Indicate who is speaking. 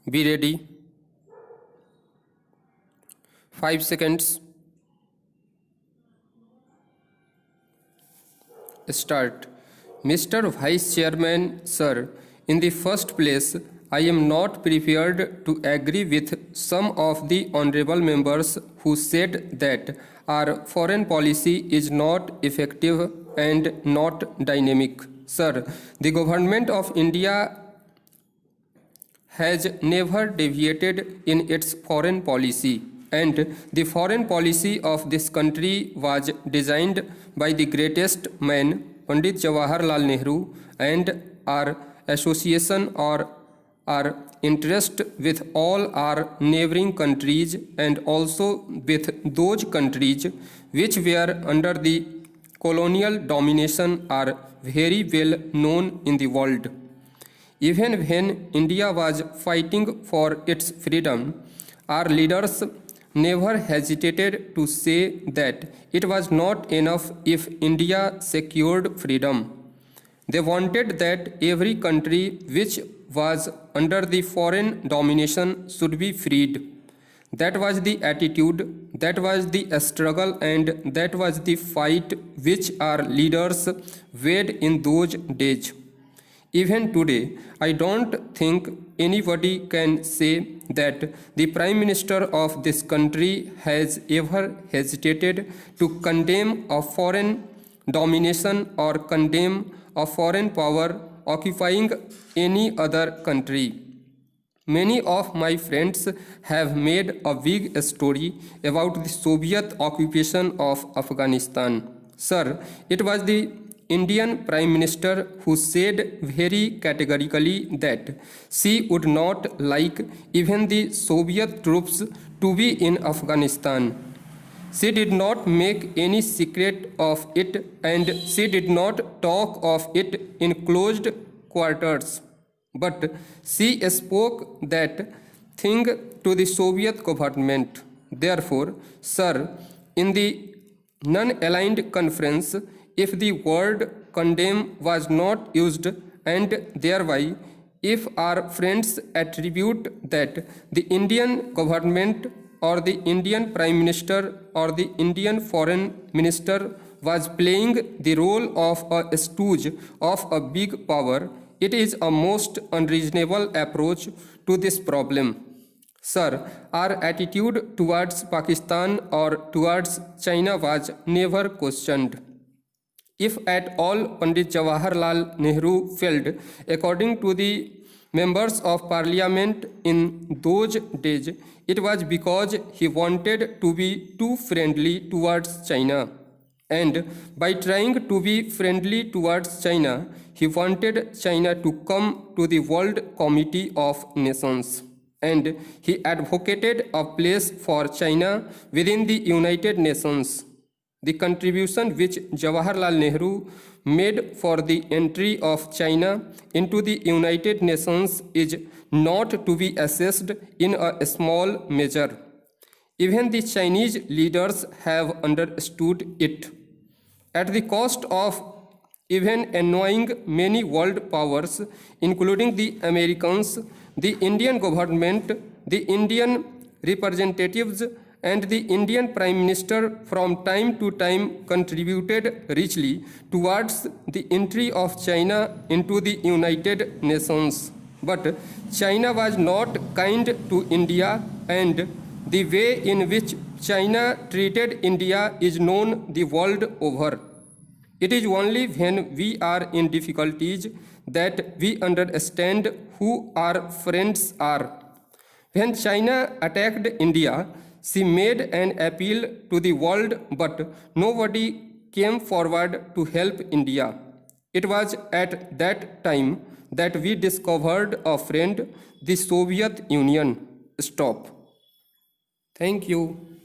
Speaker 1: Be ready. 5 seconds. Start. Mr. Vice Chairman, sir, in the first place, I am not prepared to agree with some of the honorable members who said that our foreign policy is not effective and not dynamic. Sir, the government of India has never deviated in its foreign policy, and the foreign policy of this country was designed by the greatest man, Pandit Jawaharlal Nehru, and our association or our interest with all our neighboring countries and also with those countries which were under the colonial domination are very well known in the world. Even when India was fighting for its freedom, our leaders never hesitated to say that it was not enough if India secured freedom. They wanted that every country which was under the foreign domination should be freed. That was the attitude, that was the struggle, and that was the fight which our leaders waged in those days. Even today, I don't think anybody can say that the Prime Minister of this country has ever hesitated to condemn a foreign domination or condemn a foreign power occupying any other country. Many of my friends have made a big story about the Soviet occupation of Afghanistan. Sir, it was the Indian Prime Minister who said very categorically that she would not like even the Soviet troops to be in Afghanistan. She did not make any secret of it and she did not talk of it in closed quarters. But she spoke that thing to the Soviet government. Therefore, sir, in the non-aligned conference, if the word condemn was not used and thereby if our friends attribute that the Indian government or the Indian Prime Minister or the Indian Foreign Minister was playing the role of a stooge of a big power, it is a most unreasonable approach to this problem. Sir, our attitude towards Pakistan or towards China was never questioned. If at all Pandit Jawaharlal Nehru failed, according to the members of parliament in those days, it was because he wanted to be too friendly towards China. And by trying to be friendly towards China, he wanted China to come to the World Committee of Nations. And he advocated a place for China within the United Nations. The contribution which Jawaharlal Nehru made for the entry of China into the United Nations is not to be assessed in a small measure. Even the Chinese leaders have understood it. At the cost of even annoying many world powers, including the Americans, the Indian government, the Indian representatives, and the Indian Prime Minister from time to time contributed richly towards the entry of China into the United Nations. But China was not kind to India, and the way in which China treated India is known the world over. It is only when we are in difficulties that we understand who our friends are. When China attacked India, she made an appeal to the world, but nobody came forward to help India. It was at that time that we discovered a friend, the Soviet Union. Stop. Thank you.